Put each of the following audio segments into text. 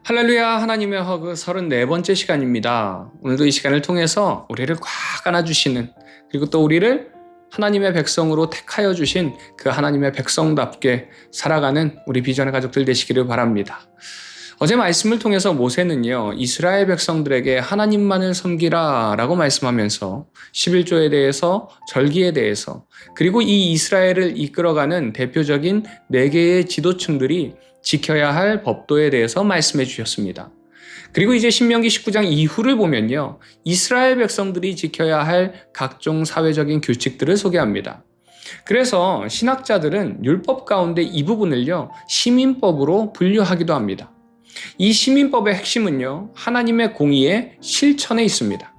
할렐루야, 하나님의 허그 34번째 시간입니다. 오늘도 이 시간을 통해서 우리를 꽉 안아주시는, 그리고 또 우리를 하나님의 백성으로 택하여 주신 그 하나님의 백성답게 살아가는 우리 비전의 가족들 되시기를 바랍니다. 어제 말씀을 통해서 모세는요, 이스라엘 백성들에게 하나님만을 섬기라 라고 말씀하면서 11조에 대해서, 절기에 대해서, 그리고 이 이스라엘을 이끌어가는 대표적인 4개의 지도층들이 지켜야 할 법도에 대해서 말씀해 주셨습니다. 그리고 이제 신명기 19장 이후를 보면요, 이스라엘 백성들이 지켜야 할 각종 사회적인 규칙들을 소개합니다. 그래서 신학자들은 율법 가운데 이 부분을요, 시민법으로 분류하기도 합니다. 이 시민법의 핵심은요, 하나님의 공의의 실천에 있습니다.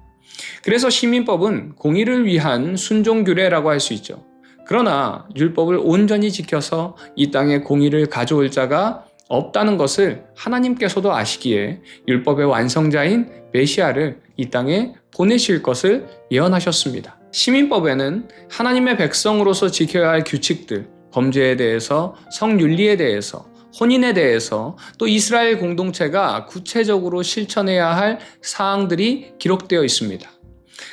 그래서 시민법은 공의를 위한 순종규례라고 할 수 있죠. 그러나 율법을 온전히 지켜서 이 땅에 공의를 가져올 자가 없다는 것을 하나님께서도 아시기에 율법의 완성자인 메시아를 이 땅에 보내실 것을 예언하셨습니다. 시민법에는 하나님의 백성으로서 지켜야 할 규칙들, 범죄에 대해서, 성윤리에 대해서, 혼인에 대해서, 또 이스라엘 공동체가 구체적으로 실천해야 할 사항들이 기록되어 있습니다.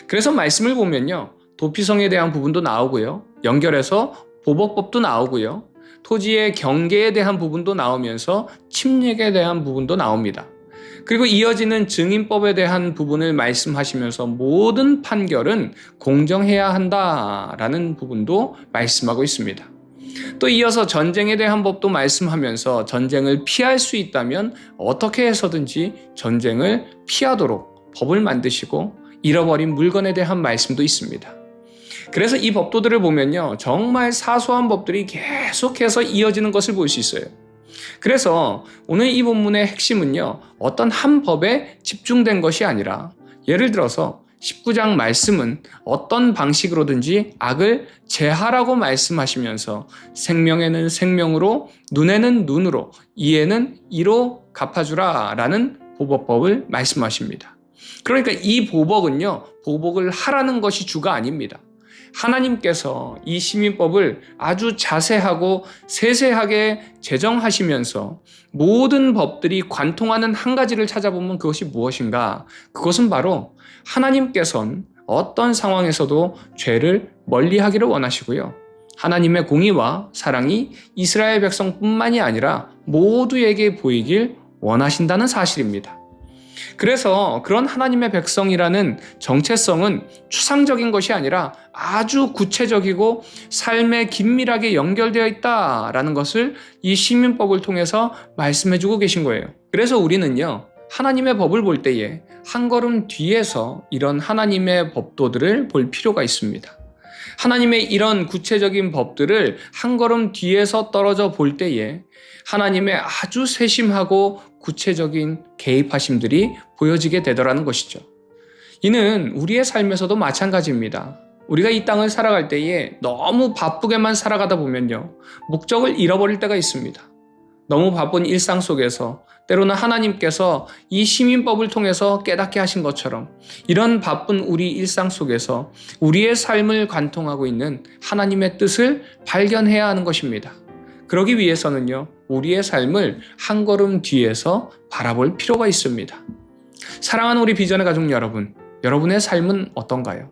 그래서 말씀을 보면요, 도피성에 대한 부분도 나오고요, 연결해서 보복법도 나오고요, 토지의 경계에 대한 부분도 나오면서 침략에 대한 부분도 나옵니다. 그리고 이어지는 증인법에 대한 부분을 말씀하시면서 모든 판결은 공정해야 한다라는 부분도 말씀하고 있습니다. 또 이어서 전쟁에 대한 법도 말씀하면서 전쟁을 피할 수 있다면 어떻게 해서든지 전쟁을 피하도록 법을 만드시고 잃어버린 물건에 대한 말씀도 있습니다. 그래서 이 법도들을 보면요, 정말 사소한 법들이 계속해서 이어지는 것을 볼 수 있어요. 그래서 오늘 이 본문의 핵심은요, 어떤 한 법에 집중된 것이 아니라, 예를 들어서 19장 말씀은 어떤 방식으로든지 악을 제하라고 말씀하시면서 생명에는 생명으로, 눈에는 눈으로, 이에는 이로 갚아주라 라는 보복법을 말씀하십니다. 그러니까 이 보복은요, 보복을 하라는 것이 주가 아닙니다. 하나님께서 이 시민법을 아주 자세하고 세세하게 제정하시면서 모든 법들이 관통하는 한 가지를 찾아보면 그것이 무엇인가? 그것은 바로 하나님께서는 어떤 상황에서도 죄를 멀리하기를 원하시고요, 하나님의 공의와 사랑이 이스라엘 백성뿐만이 아니라 모두에게 보이길 원하신다는 사실입니다. 그래서 그런 하나님의 백성이라는 정체성은 추상적인 것이 아니라 아주 구체적이고 삶에 긴밀하게 연결되어 있다라는 것을 이 시민법을 통해서 말씀해주고 계신 거예요. 그래서 우리는요, 하나님의 법을 볼 때에 한 걸음 뒤에서 이런 하나님의 법도들을 볼 필요가 있습니다. 하나님의 이런 구체적인 법들을 한 걸음 뒤에서 떨어져 볼 때에 하나님의 아주 세심하고 구체적인 개입하심들이 보여지게 되더라는 것이죠. 이는 우리의 삶에서도 마찬가지입니다. 우리가 이 땅을 살아갈 때에 너무 바쁘게만 살아가다 보면요, 목적을 잃어버릴 때가 있습니다. 너무 바쁜 일상 속에서 때로는 하나님께서 이 시민법을 통해서 깨닫게 하신 것처럼 이런 바쁜 우리 일상 속에서 우리의 삶을 관통하고 있는 하나님의 뜻을 발견해야 하는 것입니다. 그러기 위해서는요, 우리의 삶을 한 걸음 뒤에서 바라볼 필요가 있습니다. 사랑하는 우리 비전의 가족 여러분, 여러분의 삶은 어떤가요?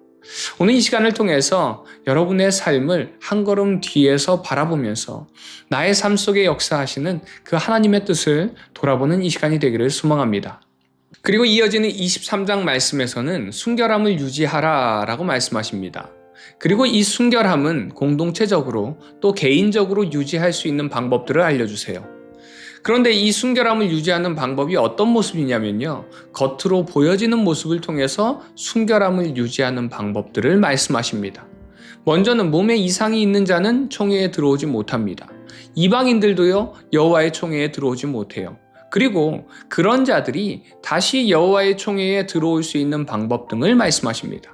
오늘 이 시간을 통해서 여러분의 삶을 한 걸음 뒤에서 바라보면서 나의 삶 속에 역사하시는 그 하나님의 뜻을 돌아보는 이 시간이 되기를 소망합니다. 그리고 이어지는 23장 말씀에서는 순결함을 유지하라 라고 말씀하십니다. 그리고 이 순결함은 공동체적으로 또 개인적으로 유지할 수 있는 방법들을 알려주세요. 그런데 이 순결함을 유지하는 방법이 어떤 모습이냐면요, 겉으로 보여지는 모습을 통해서 순결함을 유지하는 방법들을 말씀하십니다. 먼저는 몸에 이상이 있는 자는 총회에 들어오지 못합니다. 이방인들도요, 여호와의 총회에 들어오지 못해요. 그리고 그런 자들이 다시 여호와의 총회에 들어올 수 있는 방법 등을 말씀하십니다.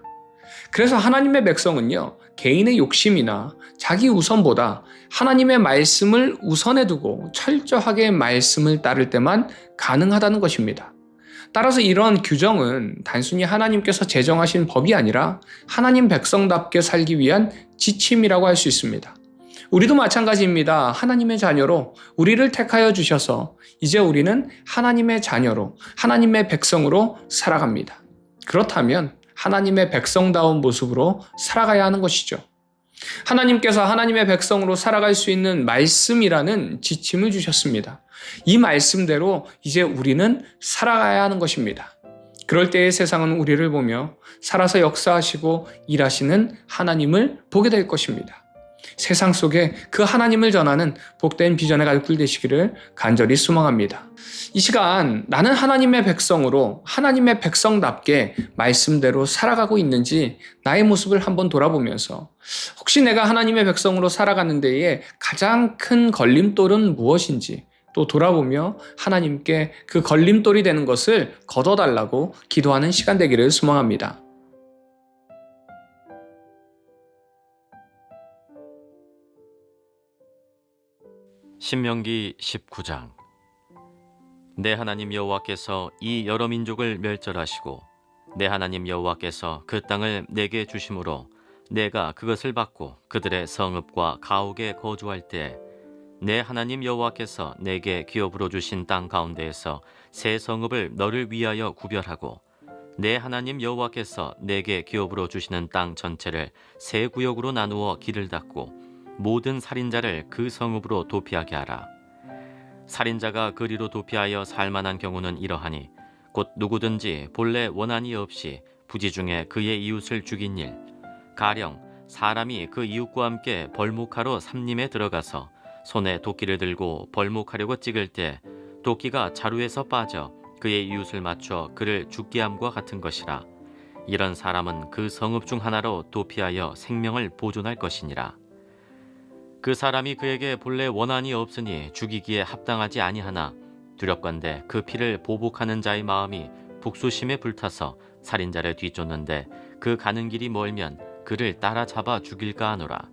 그래서 하나님의 백성은요, 개인의 욕심이나 자기 우선보다 하나님의 말씀을 우선에 두고 철저하게 말씀을 따를 때만 가능하다는 것입니다. 따라서 이런 규정은 단순히 하나님께서 제정하신 법이 아니라 하나님 백성답게 살기 위한 지침이라고 할 수 있습니다. 우리도 마찬가지입니다. 하나님의 자녀로 우리를 택하여 주셔서 이제 우리는 하나님의 자녀로 하나님의 백성으로 살아갑니다. 그렇다면 하나님의 백성다운 모습으로 살아가야 하는 것이죠. 하나님께서 하나님의 백성으로 살아갈 수 있는 말씀이라는 지침을 주셨습니다. 이 말씀대로 이제 우리는 살아가야 하는 것입니다. 그럴 때의 세상은 우리를 보며 살아서 역사하시고 일하시는 하나님을 보게 될 것입니다. 세상 속에 그 하나님을 전하는 복된 비전의 가족들 되시기를 간절히 소망합니다. 이 시간 나는 하나님의 백성으로 하나님의 백성답게 말씀대로 살아가고 있는지 나의 모습을 한번 돌아보면서 혹시 내가 하나님의 백성으로 살아가는 데에 가장 큰 걸림돌은 무엇인지 또 돌아보며 하나님께 그 걸림돌이 되는 것을 걷어달라고 기도하는 시간 되기를 소망합니다. 신명기 19장. 내 하나님 여호와께서 이 여러 민족을 멸절하시고 내 하나님 여호와께서 그 땅을 내게 주심으로 내가 그것을 받고 그들의 성읍과 가옥에 거주할 때 내 하나님 여호와께서 내게 기업으로 주신 땅 가운데에서 새 성읍을 너를 위하여 구별하고 내 하나님 여호와께서 내게 기업으로 주시는 땅 전체를 세 구역으로 나누어 길을 닫고 모든 살인자를 그 성읍으로 도피하게 하라. 살인자가 그리로 도피하여 살만한 경우는 이러하니 곧 누구든지 본래 원한이 없이 부지중에 그의 이웃을 죽인 일, 가령 사람이 그 이웃과 함께 벌목하러 삼림에 들어가서 손에 도끼를 들고 벌목하려고 찍을 때 도끼가 자루에서 빠져 그의 이웃을 맞춰 그를 죽게 함과 같은 것이라. 이런 사람은 그 성읍 중 하나로 도피하여 생명을 보존할 것이니라. 그 사람이 그에게 본래 원한이 없으니 죽이기에 합당하지 아니하나 두렵건대 그 피를 보복하는 자의 마음이 북소심에 불타서 살인자를 뒤쫓는데 그 가는 길이 멀면 그를 따라잡아 죽일까 하노라.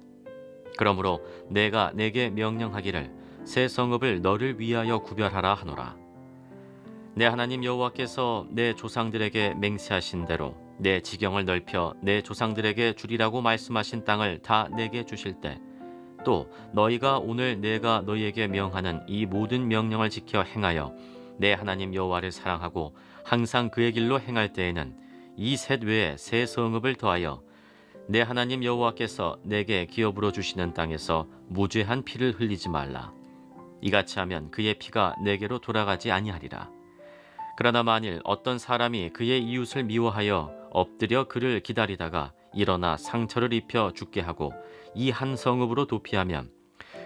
그러므로 내가 내게 명령하기를 새 성읍을 너를 위하여 구별하라 하노라. 내 하나님 여호와께서 내 조상들에게 맹세하신 대로 내 지경을 넓혀 내 조상들에게 주리라고 말씀하신 땅을 다 내게 주실 때 또 너희가 오늘 내가 너희에게 명하는 이 모든 명령을 지켜 행하여 내 하나님 여호와를 사랑하고 항상 그의 길로 행할 때에는 이 셋 외에 새 성읍을 더하여 내 하나님 여호와께서 내게 기업으로 주시는 땅에서 무죄한 피를 흘리지 말라. 이같이 하면 그의 피가 내게로 돌아가지 아니하리라. 그러나 만일 어떤 사람이 그의 이웃을 미워하여 엎드려 그를 기다리다가 일어나 상처를 입혀 죽게 하고 이 한 성읍으로 도피하면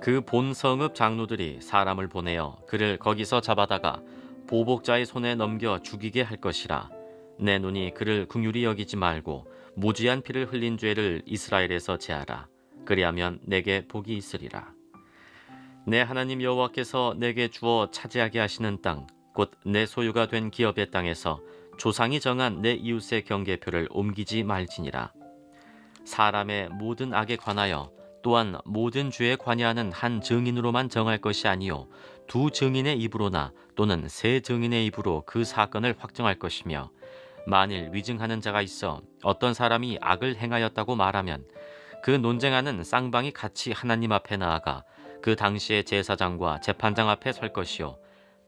그 본 성읍 장로들이 사람을 보내어 그를 거기서 잡아다가 보복자의 손에 넘겨 죽이게 할 것이라. 내 눈이 그를 긍휼히 여기지 말고 무지한 피를 흘린 죄를 이스라엘에서 제하라. 그리하면 내게 복이 있으리라. 내 하나님 여호와께서 내게 주어 차지하게 하시는 땅 곧 내 소유가 된 기업의 땅에서 조상이 정한 내 이웃의 경계표를 옮기지 말지니라. 사람의 모든 악에 관하여 또한 모든 죄에 관여하는 한 증인으로만 정할 것이 아니요 두 증인의 입으로나 또는 세 증인의 입으로 그 사건을 확정할 것이며 만일 위증하는 자가 있어 어떤 사람이 악을 행하였다고 말하면 그 논쟁하는 쌍방이 같이 하나님 앞에 나아가 그 당시의 제사장과 재판장 앞에 설 것이요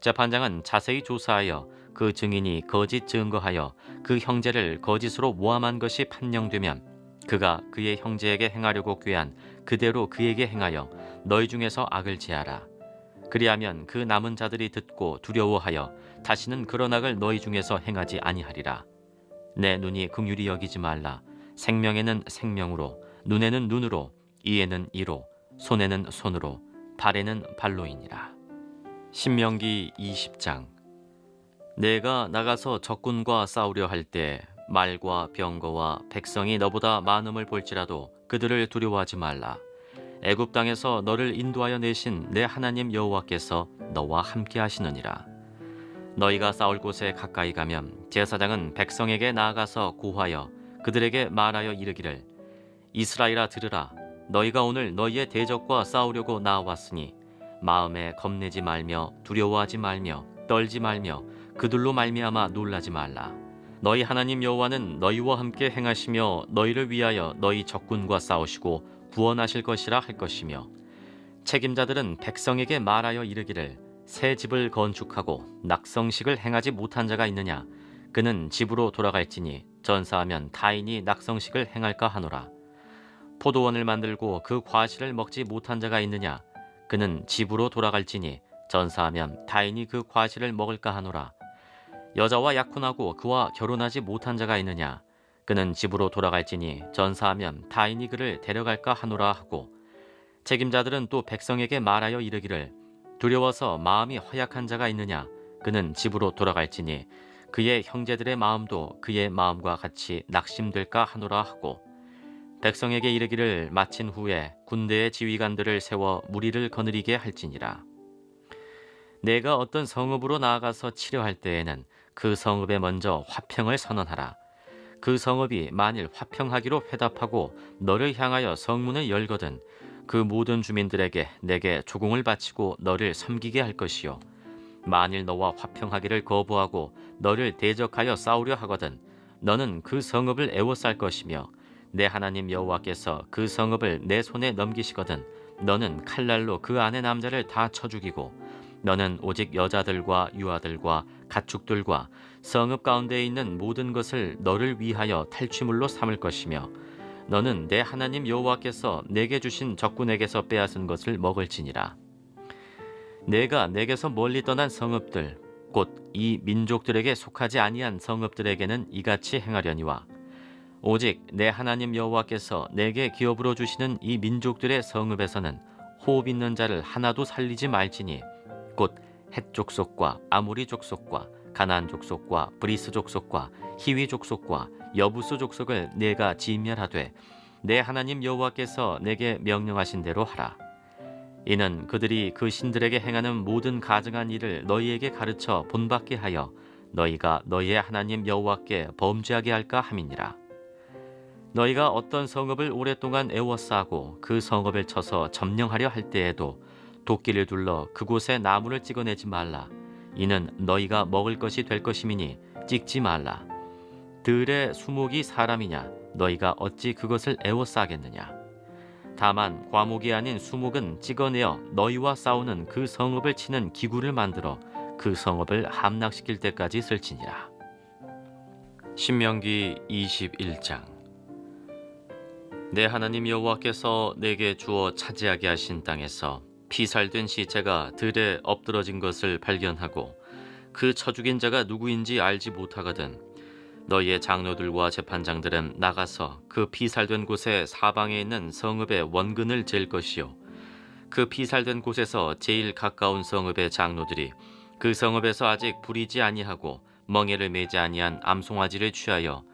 재판장은 자세히 조사하여 그 증인이 거짓 증거하여 그 형제를 거짓으로 모함한 것이 판명되면 그가 그의 형제에게 행하려고 꾀한 그대로 그에게 행하여 너희 중에서 악을 제하라. 그리하면 그 남은 자들이 듣고 두려워하여 다시는 그런 악을 너희 중에서 행하지 아니하리라. 내 눈이 긍휼히 여기지 말라. 생명에는 생명으로, 눈에는 눈으로, 이에는 이로, 손에는 손으로, 발에는 발로이니라. 신명기 20장. 내가 나가서 적군과 싸우려 할 때 말과 병거와 백성이 너보다 많음을 볼지라도 그들을 두려워하지 말라. 애굽 땅에서 너를 인도하여 내신 내 하나님 여호와께서 너와 함께 하시느니라. 너희가 싸울 곳에 가까이 가면 제사장은 백성에게 나아가서 고하여 그들에게 말하여 이르기를 이스라엘아 들으라. 너희가 오늘 너희의 대적과 싸우려고 나아왔으니 마음에 겁내지 말며 두려워하지 말며 떨지 말며 그들로 말미암아 놀라지 말라. 너희 하나님 여호와는 너희와 함께 행하시며 너희를 위하여 너희 적군과 싸우시고 구원하실 것이라 할 것이며 책임자들은 백성에게 말하여 이르기를 새 집을 건축하고 낙성식을 행하지 못한 자가 있느냐 그는 집으로 돌아갈지니 전사하면 타인이 낙성식을 행할까 하노라. 포도원을 만들고 그 과실을 먹지 못한 자가 있느냐 그는 집으로 돌아갈지니 전사하면 타인이 그 과실을 먹을까 하노라. 여자와 약혼하고 그와 결혼하지 못한 자가 있느냐 그는 집으로 돌아갈지니 전사하면 타인이 그를 데려갈까 하노라 하고, 책임자들은 또 백성에게 말하여 이르기를 두려워서 마음이 허약한 자가 있느냐 그는 집으로 돌아갈지니 그의 형제들의 마음도 그의 마음과 같이 낙심될까 하노라 하고, 백성에게 이르기를 마친 후에 군대의 지휘관들을 세워 무리를 거느리게 할지니라. 내가 어떤 성읍으로 나아가서 치려할 때에는 그 성읍에 먼저 화평을 선언하라. 그 성읍이 만일 화평하기로 회답하고 너를 향하여 성문을 열거든 그 모든 주민들에게 내게 조공을 바치고 너를 섬기게 할 것이요, 만일 너와 화평하기를 거부하고 너를 대적하여 싸우려 하거든 너는 그 성읍을 애워쌀 것이며, 내 하나님 여호와께서 그 성읍을 내 손에 넘기시거든 너는 칼날로 그 안의 남자를 다 쳐 죽이고, 너는 오직 여자들과 유아들과 가축들과 성읍 가운데에 있는 모든 것을 너를 위하여 탈취물로 삼을 것이며, 너는 내 하나님 여호와께서 내게 주신 적군에게서 빼앗은 것을 먹을지니라. 내가 내게서 멀리 떠난 성읍들 곧 이 민족들에게 속하지 아니한 성읍들에게는 이같이 행하려니와, 오직 내 하나님 여호와께서 내게 기업으로 주시는 이 민족들의 성읍에서는 호흡 있는 자를 하나도 살리지 말지니, 곧 헷 족속과 아모리 족속과 가나안 족속과 브리스 족속과 히위 족속과 여부스 족속을 내가 진멸하되 내 하나님 여호와께서 내게 명령하신 대로 하라. 이는 그들이 그 신들에게 행하는 모든 가증한 일을 너희에게 가르쳐 본받게 하여 너희가 너희의 하나님 여호와께 범죄하게 할까 함이니라. 너희가 어떤 성읍을 오랫동안 애워싸고 그 성읍을 쳐서 점령하려 할 때에도 도끼를 둘러 그곳에 나무를 찍어내지 말라. 이는 너희가 먹을 것이 될 것임이니 찍지 말라. 들의 수목이 사람이냐 너희가 어찌 그것을 애워싸겠느냐. 다만 과목이 아닌 수목은 찍어내어 너희와 싸우는 그 성읍을 치는 기구를 만들어 그 성읍을 함락시킬 때까지 쓸지니라. 신명기 21장. 내 하나님 여호와께서 내게 주어 차지하게 하신 땅에서 피살된 시체가 들에 엎드러진 것을 발견하고 그 쳐 죽인 자가 누구인지 알지 못하거든 너희의 장로들과 재판장들은 나가서 그 피살된 곳의 사방에 있는 성읍의 원근을 잴 것이요, 그 피살된 곳에서 제일 가까운 성읍의 장로들이 그 성읍에서 아직 부리지 아니하고 멍에를 매지 아니한 암송아지를 취하여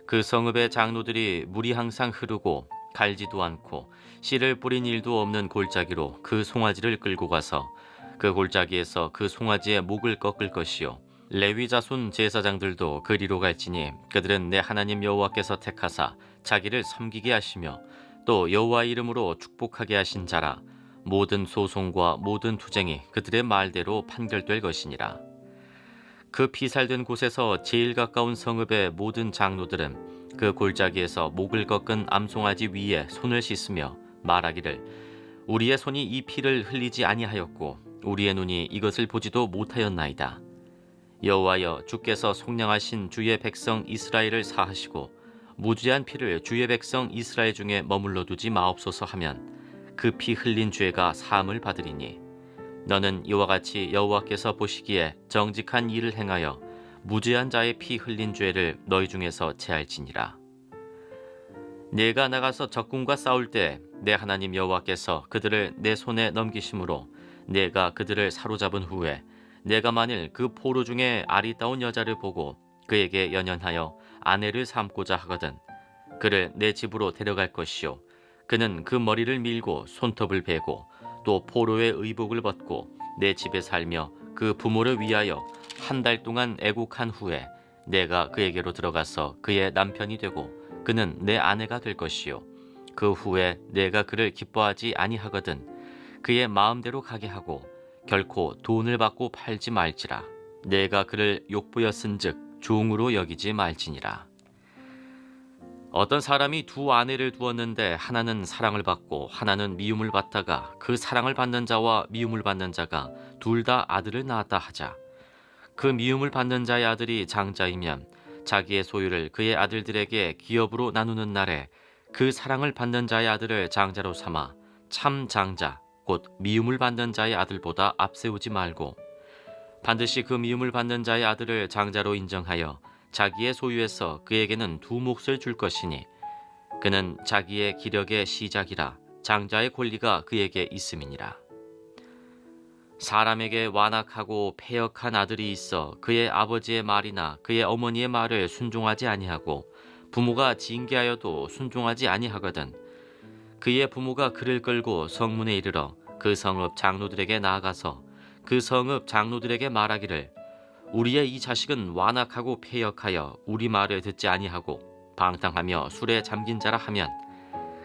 그 성읍의 장로들이 물이 항상 흐르고 갈지도 않고 씨를 뿌린 일도 없는 골짜기로 그 송아지를 끌고 가서 그 골짜기에서 그 송아지의 목을 꺾을 것이요, 레위 자손 제사장들도 그리로 갈지니 그들은 내 하나님 여호와께서 택하사 자기를 섬기게 하시며 또 여호와의 이름으로 축복하게 하신 자라. 모든 소송과 모든 투쟁이 그들의 말대로 판결될 것이니라. 그 피살된 곳에서 제일 가까운 성읍의 모든 장로들은 그 골짜기에서 목을 꺾은 암송아지 위에 손을 씻으며 말하기를 우리의 손이 이 피를 흘리지 아니하였고 우리의 눈이 이것을 보지도 못하였나이다. 여호와여, 주께서 속량하신 주의 백성 이스라엘을 사하시고 무죄한 피를 주의 백성 이스라엘 중에 머물러 두지 마옵소서 하면 그 피 흘린 죄가 사함을 받으리니, 너는 이와 같이 여호와께서 보시기에 정직한 일을 행하여 무죄한 자의 피 흘린 죄를 너희 중에서 제할지니라. 내가 나가서 적군과 싸울 때 내 하나님 여호와께서 그들을 내 손에 넘기심으로 내가 그들을 사로잡은 후에 내가 만일 그 포로 중에 아리따운 여자를 보고 그에게 연연하여 아내를 삼고자 하거든 그를 내 집으로 데려갈 것이요, 그는 그 머리를 밀고 손톱을 베고 또 포로의 의복을 벗고 내 집에 살며 그 부모를 위하여 한 달 동안 애국한 후에 내가 그에게로 들어가서 그의 남편이 되고 그는 내 아내가 될 것이요, 그 후에 내가 그를 기뻐하지 아니하거든 그의 마음대로 가게 하고 결코 돈을 받고 팔지 말지라. 내가 그를 욕보였은즉 종으로 여기지 말지니라. 어떤 사람이 두 아내를 두었는데 하나는 사랑을 받고 하나는 미움을 받다가 그 사랑을 받는 자와 미움을 받는 자가 둘 다 아들을 낳았다 하자. 그 미움을 받는 자의 아들이 장자이면 자기의 소유를 그의 아들들에게 기업으로 나누는 날에 그 사랑을 받는 자의 아들을 장자로 삼아 참 장자 곧 미움을 받는 자의 아들보다 앞세우지 말고 반드시 그 미움을 받는 자의 아들을 장자로 인정하여 자기의 소유에서 그에게는 두 몫을 줄 것이니 그는 자기의 기력의 시작이라 장자의 권리가 그에게 있음이니라. 사람에게 완악하고 패역한 아들이 있어 그의 아버지의 말이나 그의 어머니의 말을 순종하지 아니하고 부모가 징계하여도 순종하지 아니하거든 그의 부모가 그를 끌고 성문에 이르러 그 성읍 장로들에게 나아가서 그 성읍 장로들에게 말하기를 우리의 이 자식은 완악하고 패역하여 우리 말을 듣지 아니하고 방탕하며 술에 잠긴 자라 하면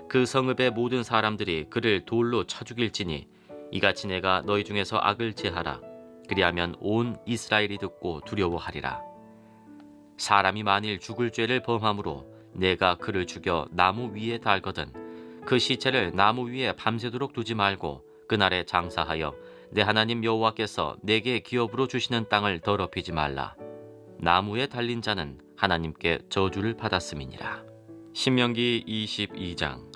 그 성읍의 모든 사람들이 그를 돌로 쳐 죽일지니 이같이 내가 너희 중에서 악을 제하라. 그리하면 온 이스라엘이 듣고 두려워하리라. 사람이 만일 죽을 죄를 범함으로 내가 그를 죽여 나무 위에 달거든 그 시체를 나무 위에 밤새도록 두지 말고 그날에 장사하여 내 하나님 여호와께서 내게 기업으로 주시는 땅을 더럽히지 말라. 나무에 달린 자는 하나님께 저주를 받았음이니라. 신명기 22장.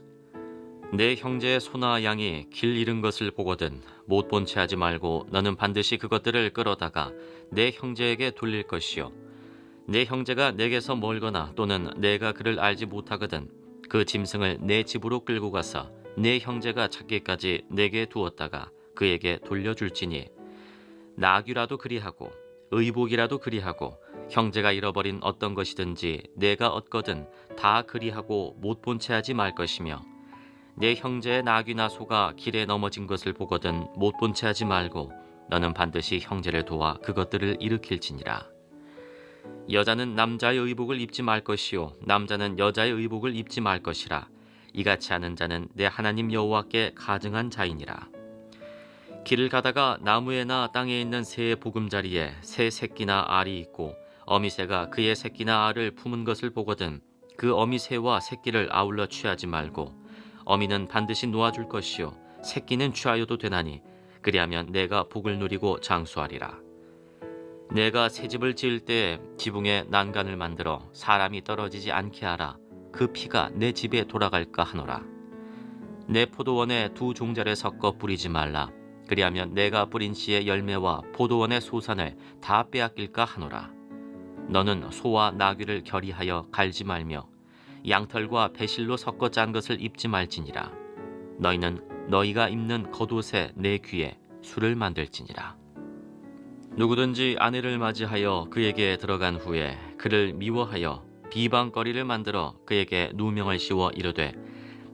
내 형제의 소나 양이 길 잃은 것을 보거든 못 본 채 하지 말고 너는 반드시 그것들을 끌어다가 내 형제에게 돌릴 것이요 내 형제가 내게서 멀거나 또는 내가 그를 알지 못하거든 그 짐승을 내 집으로 끌고 가서 내 형제가 찾기까지 내게 두었다가 그에게 돌려줄지니 나귀라도 그리하고 의복이라도 그리하고 형제가 잃어버린 어떤 것이든지 내가 얻거든 다 그리하고 못 본 채 하지 말 것이며 내 형제의 나귀나 소가 길에 넘어진 것을 보거든 못 본 채 하지 말고 너는 반드시 형제를 도와 그것들을 일으킬지니라. 여자는 남자의 의복을 입지 말 것이요 남자는 여자의 의복을 입지 말 것이라. 이같이 하는 자는 내 하나님 여호와께 가증한 자이니라. 길을 가다가 나무에나 땅에 있는 새의 보금자리에 새 새끼나 알이 있고 어미새가 그의 새끼나 알을 품은 것을 보거든 그 어미새와 새끼를 아울러 취하지 말고 어미는 반드시 놓아줄 것이요 새끼는 취하여도 되나니 그리하면 내가 복을 누리고 장수하리라. 내가 새 집을 지을 때 지붕에 난간을 만들어 사람이 떨어지지 않게 하라. 그 피가 내 집에 돌아갈까 하노라. 내 포도원에 두 종자를 섞어 뿌리지 말라. 그리하면 내가 뿌린 씨의 열매와 포도원의 소산을 다 빼앗길까 하노라. 너는 소와 나귀를 결의하여 갈지 말며 양털과 배실로 섞어 짠 것을 입지 말지니라. 너희는 너희가 입는 겉옷에 내 귀에 술을 만들지니라. 누구든지 아내를 맞이하여 그에게 들어간 후에 그를 미워하여 비방거리를 만들어 그에게 누명을 씌워 이르되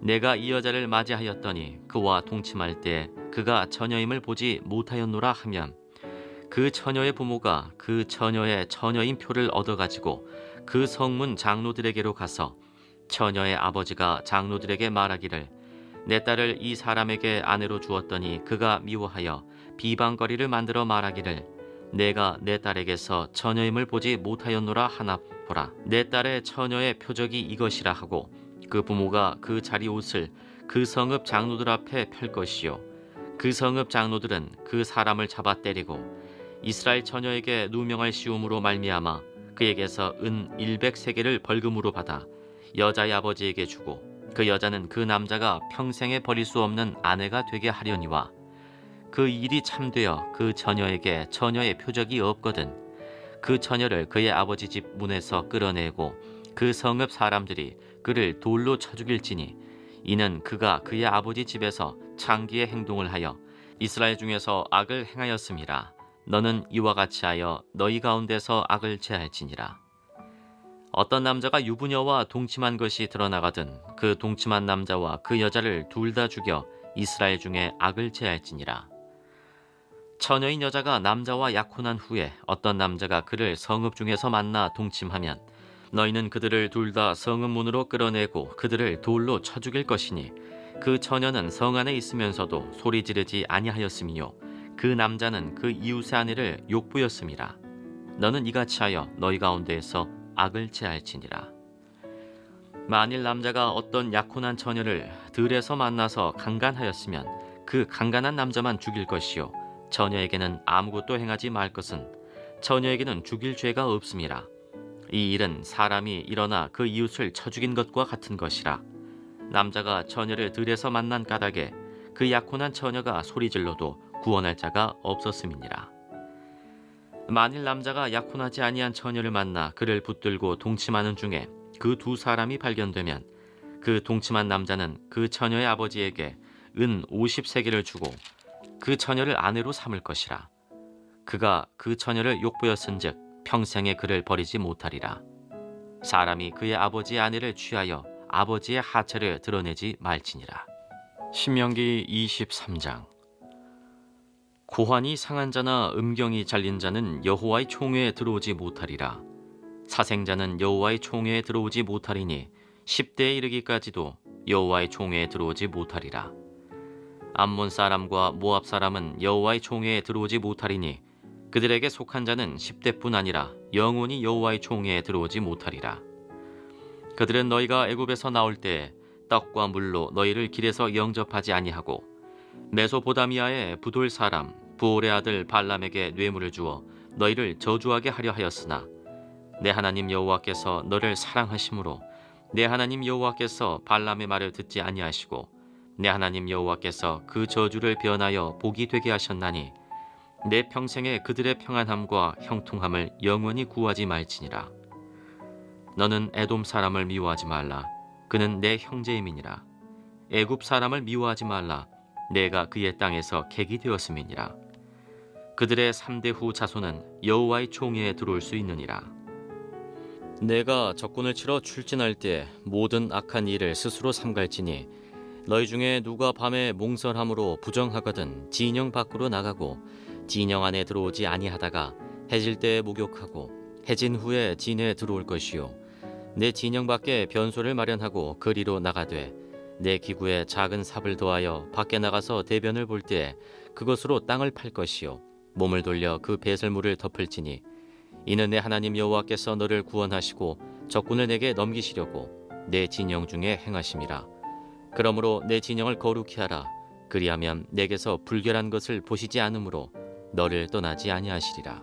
내가 이 여자를 맞이하였더니 그와 동침할 때 그가 처녀임을 보지 못하였노라 하면 그 처녀의 부모가 그 처녀의 처녀인 표를 얻어가지고 그 성문 장로들에게로 가서 처녀의 아버지가 장로들에게 말하기를 내 딸을 이 사람에게 아내로 주었더니 그가 미워하여 비방거리를 만들어 말하기를 내가 내 딸에게서 처녀임을 보지 못하였노라 하나 보라. 내 딸의 처녀의 표적이 이것이라 하고 그 부모가 그 자리 옷을 그 성읍 장로들 앞에 펼 것이요 그 성읍 장로들은 그 사람을 잡아 때리고 이스라엘 처녀에게 누명을 씌움으로 말미암아 그에게서 은 100세겔을 벌금으로 받아 여자의 아버지에게 주고 그 여자는 그 남자가 평생에 버릴 수 없는 아내가 되게 하려니와 그 일이 참되어 그 처녀에게 처녀의 표적이 없거든 그 처녀를 그의 아버지 집 문에서 끌어내고 그 성읍 사람들이 그를 돌로 쳐 죽일지니 이는 그가 그의 아버지 집에서 창기의 행동을 하여 이스라엘 중에서 악을 행하였음이라. 너는 이와 같이 하여 너희 가운데서 악을 제할지니라. 어떤 남자가 유부녀와 동침한 것이 드러나거든 그 동침한 남자와 그 여자를 둘 다 죽여 이스라엘 중에 악을 제할지니라. 처녀인 여자가 남자와 약혼한 후에 어떤 남자가 그를 성읍 중에서 만나 동침하면 너희는 그들을 둘 다 성읍 문으로 끌어내고 그들을 돌로 쳐 죽일 것이니 그 처녀는 성 안에 있으면서도 소리 지르지 아니하였으며 그 남자는 그 이웃의 아내를 욕부였음이라. 너는 이같이 하여 너희 가운데에서 악을 제할지니라. 만일 남자가 어떤 약혼한 처녀를 들에서 만나서 강간하였으면 그 강간한 남자만 죽일 것이요 처녀에게는 아무것도 행하지 말 것은 처녀에게는 죽일 죄가 없음이라. 이 일은 사람이 일어나 그 이웃을 쳐 죽인 것과 같은 것이라. 남자가 처녀를 들에서 만난 까닭에 그 약혼한 처녀가 소리질러도 구원할 자가 없었음이니라. 만일 남자가 약혼하지 아니한 처녀를 만나 그를 붙들고 동침하는 중에 그 두 사람이 발견되면 그 동침한 남자는 그 처녀의 아버지에게 은 50세겔을 주고 그 처녀를 아내로 삼을 것이라. 그가 그 처녀를 욕보였은즉 평생에 그를 버리지 못하리라. 사람이 그의 아버지의 아내를 취하여 아버지의 하체를 드러내지 말지니라. 신명기 23장. 고환이 상한 자나 음경이 잘린 자는 여호와의 총회에 들어오지 못하리라. 사생자는 여호와의 총회에 들어오지 못하리니 10대에 이르기까지도 여호와의 총회에 들어오지 못하리라. 암몬 사람과 모압 사람은 여호와의 총회에 들어오지 못하리니 그들에게 속한 자는 10대뿐 아니라 영원히 여호와의 총회에 들어오지 못하리라. 그들은 너희가 애굽에서 나올 때에 떡과 물로 너희를 길에서 영접하지 아니하고 메소포다미아의 부돌 사람 부올의 아들 발람에게 뇌물을 주어 너희를 저주하게 하려 하였으나 내 하나님 여호와께서 너를 사랑하심으로 내 하나님 여호와께서 발람의 말을 듣지 아니하시고 내 하나님 여호와께서 그 저주를 변하여 복이 되게 하셨나니 내 평생에 그들의 평안함과 형통함을 영원히 구하지 말지니라. 너는 에돔 사람을 미워하지 말라. 그는 내 형제임이니라. 애굽 사람을 미워하지 말라. 내가 그의 땅에서 객이 되었음이니라. 그들의 3대 후 자손은 여호와의 총회에 들어올 수 있느니라. 내가 적군을 치러 출진할 때 모든 악한 일을 스스로 삼갈지니 너희 중에 누가 밤에 몽설함으로 부정하거든 진영 밖으로 나가고 진영 안에 들어오지 아니하다가 해질 때에 목욕하고 해진 후에 진에 들어올 것이요 내 진영 밖에 변소를 마련하고 거리로 나가되 내 기구에 작은 삽을 더하여 밖에 나가서 대변을 볼 때에 그것으로 땅을 팔 것이요 몸을 돌려 그 배설물을 덮을지니 이는 내 하나님 여호와께서 너를 구원하시고 적군을 내게 넘기시려고 내 진영 중에 행하심이라. 그러므로 내 진영을 거룩히 하라. 그리하면 내게서 불결한 것을 보시지 않으므로 너를 떠나지 아니하시리라.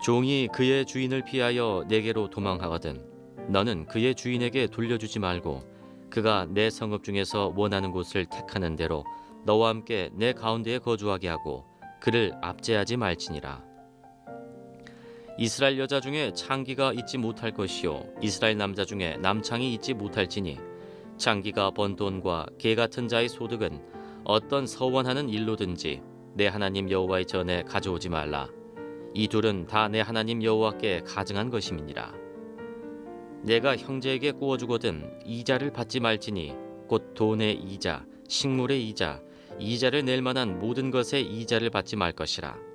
종이 그의 주인을 피하여 내게로 도망하거든 너는 그의 주인에게 돌려주지 말고 그가 내 성읍 중에서 원하는 곳을 택하는 대로 너와 함께 내 가운데에 거주하게 하고 그를 압제하지 말지니라. 이스라엘 여자 중에 창기가 있지 못할 것이요 이스라엘 남자 중에 남창이 있지 못할지니 창기가 번 돈과 개 같은 자의 소득은 어떤 서원하는 일로든지 내 하나님 여호와의 전에 가져오지 말라. 이 둘은 다 내 하나님 여호와께 가증한 것임이니라. 내가 형제에게 구워주거든 이자를 받지 말지니 곧 돈의 이자, 식물의 이자, 이자를 낼 만한 모든 것의 이자를 받지 말 것이라.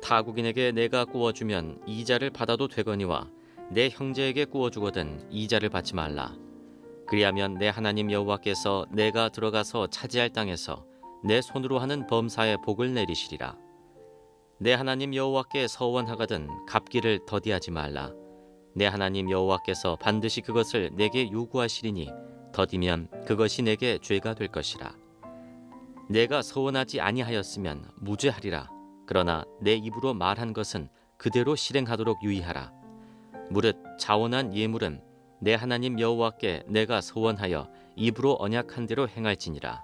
타국인에게 내가 구워주면 이자를 받아도 되거니와 내 형제에게 구워주거든 이자를 받지 말라. 그리하면 내 하나님 여호와께서 내가 들어가서 차지할 땅에서 내 손으로 하는 범사에 복을 내리시리라. 내 하나님 여호와께 서원하거든 갚기를 더디하지 말라. 내 하나님 여호와께서 반드시 그것을 내게 요구하시리니 더디면 그것이 내게 죄가 될 것이라. 내가 서원하지 아니하였으면 무죄하리라. 그러나 내 입으로 말한 것은 그대로 실행하도록 유의하라. 무릇 자원한 예물은 내 하나님 여호와께 내가 서원하여 입으로 언약한 대로 행할지니라.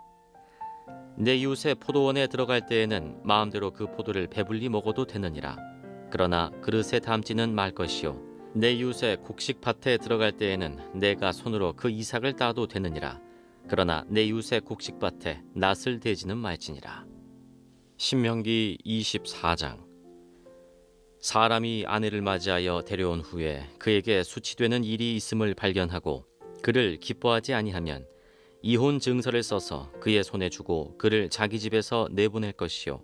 내 이웃의 포도원에 들어갈 때에는 마음대로 그 포도를 배불리 먹어도 되느니라. 그러나 그릇에 담지는 말 것이요 내 이웃의 곡식밭에 들어갈 때에는 내가 손으로 그 이삭을 따도 되느니라. 그러나 내 이웃의 곡식밭에 낫을 대지는 말지니라. 신명기 24장. 사람이 아내를 맞이하여 데려온 후에 그에게 수치되는 일이 있음을 발견하고 그를 기뻐하지 아니하면 이혼 증서를 써서 그의 손에 주고 그를 자기 집에서 내보낼 것이요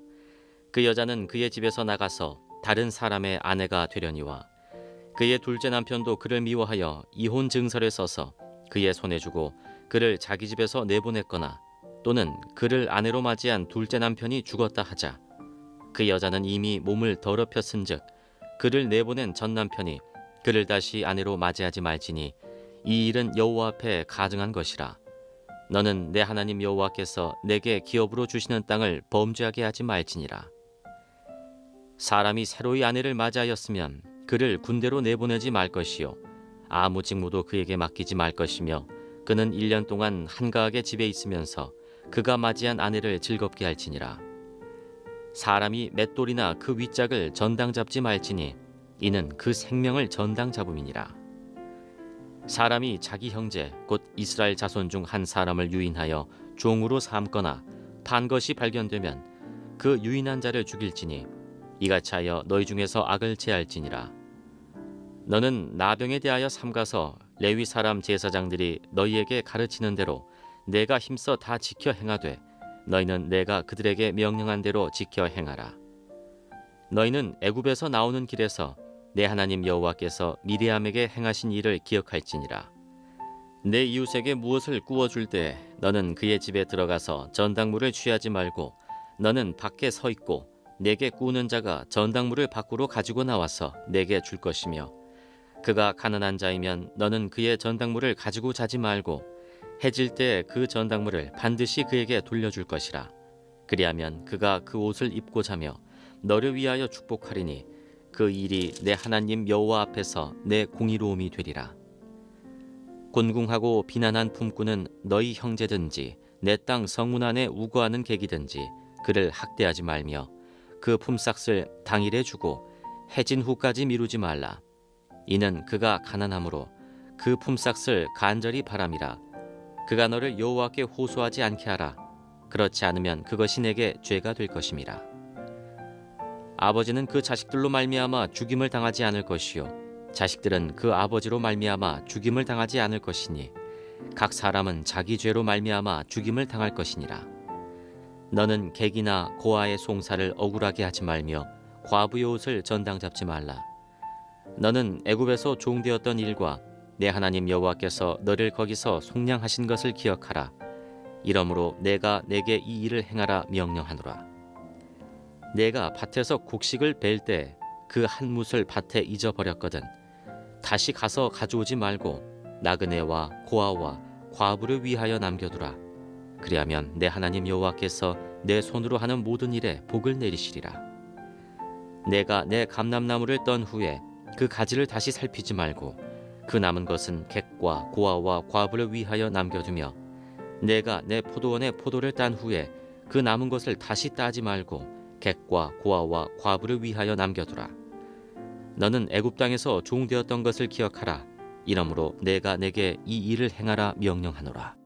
그 여자는 그의 집에서 나가서 다른 사람의 아내가 되려니와 그의 둘째 남편도 그를 미워하여 이혼 증서를 써서 그의 손에 주고 그를 자기 집에서 내보냈거나 또는 그를 아내로 맞이한 둘째 남편이 죽었다 하자 그 여자는 이미 몸을 더럽혔은즉 그를 내보낸 전 남편이 그를 다시 아내로 맞이하지 말지니 이 일은 여호와 앞에 가증한 것이라. 너는 내 하나님 여호와께서 내게 기업으로 주시는 땅을 범죄하게 하지 말지니라. 사람이 새로이 아내를 맞이하였으면 그를 군대로 내보내지 말 것이요 아무 직무도 그에게 맡기지 말 것이며 그는 1년 동안 한가하게 집에 있으면서 그가 맞이한 아내를 즐겁게 할지니라. 사람이 맷돌이나 그 윗짝을 전당 잡지 말지니 이는 그 생명을 전당 잡음이니라. 사람이 자기 형제 곧 이스라엘 자손 중 한 사람을 유인하여 종으로 삼거나 판 것이 발견되면 그 유인한 자를 죽일지니 이같이 하여 너희 중에서 악을 제할지니라. 너는 나병에 대하여 삼가서 레위 사람 제사장들이 너희에게 가르치는 대로 내가 힘써 다 지켜 행하되 너희는 내가 그들에게 명령한 대로 지켜 행하라. 너희는 애굽에서 나오는 길에서 내 하나님 여호와께서 미리암에게 행하신 일을 기억할지니라. 내 이웃에게 무엇을 구워줄 때 너는 그의 집에 들어가서 전당물을 취하지 말고 너는 밖에 서 있고 내게 구우는 자가 전당물을 밖으로 가지고 나와서 내게 줄 것이며 그가 가난한 자이면 너는 그의 전당물을 가지고 자지 말고 해질 때 그 전당물을 반드시 그에게 돌려줄 것이라. 그리하면 그가 그 옷을 입고 자며 너를 위하여 축복하리니 그 일이 내 하나님 여호와 앞에서 내 공의로움이 되리라. 곤궁하고 비난한 품꾼은 너희 형제든지 내 땅 성문 안에 우거하는 객이든지 그를 학대하지 말며 그 품삯을 당일에 주고 해진 후까지 미루지 말라. 이는 그가 가난함으로 그 품삯을 간절히 바람이라. 그가 너를 여호와께 호소하지 않게 하라. 그렇지 않으면 그것이 내게 죄가 될 것임이라. 아버지는 그 자식들로 말미암아 죽임을 당하지 않을 것이요 자식들은 그 아버지로 말미암아 죽임을 당하지 않을 것이니 각 사람은 자기 죄로 말미암아 죽임을 당할 것이니라. 너는 객이나 고아의 송사를 억울하게 하지 말며 과부의 옷을 전당 잡지 말라. 너는 애굽에서 종되었던 일과 내 하나님 여호와께서 너를 거기서 속량하신 것을 기억하라. 이러므로 내가 내게 이 일을 행하라 명령하노라. 내가 밭에서 곡식을 벨 때 그 한 뭇을 밭에 잊어버렸거든 다시 가서 가져오지 말고 나그네와 고아와 과부를 위하여 남겨두라. 그리하면 내 하나님 여호와께서 내 손으로 하는 모든 일에 복을 내리시리라. 내가 내 감람나무를 떤 후에 그 가지를 다시 살피지 말고 그 남은 것은 객과 고아와 과부를 위하여 남겨두며 내가 내 포도원에 포도를 딴 후에 그 남은 것을 다시 따지 말고 객과 고아와 과부를 위하여 남겨두라. 너는 애굽 땅에서 종되었던 것을 기억하라. 이러므로 내가 내게 이 일을 행하라 명령하노라.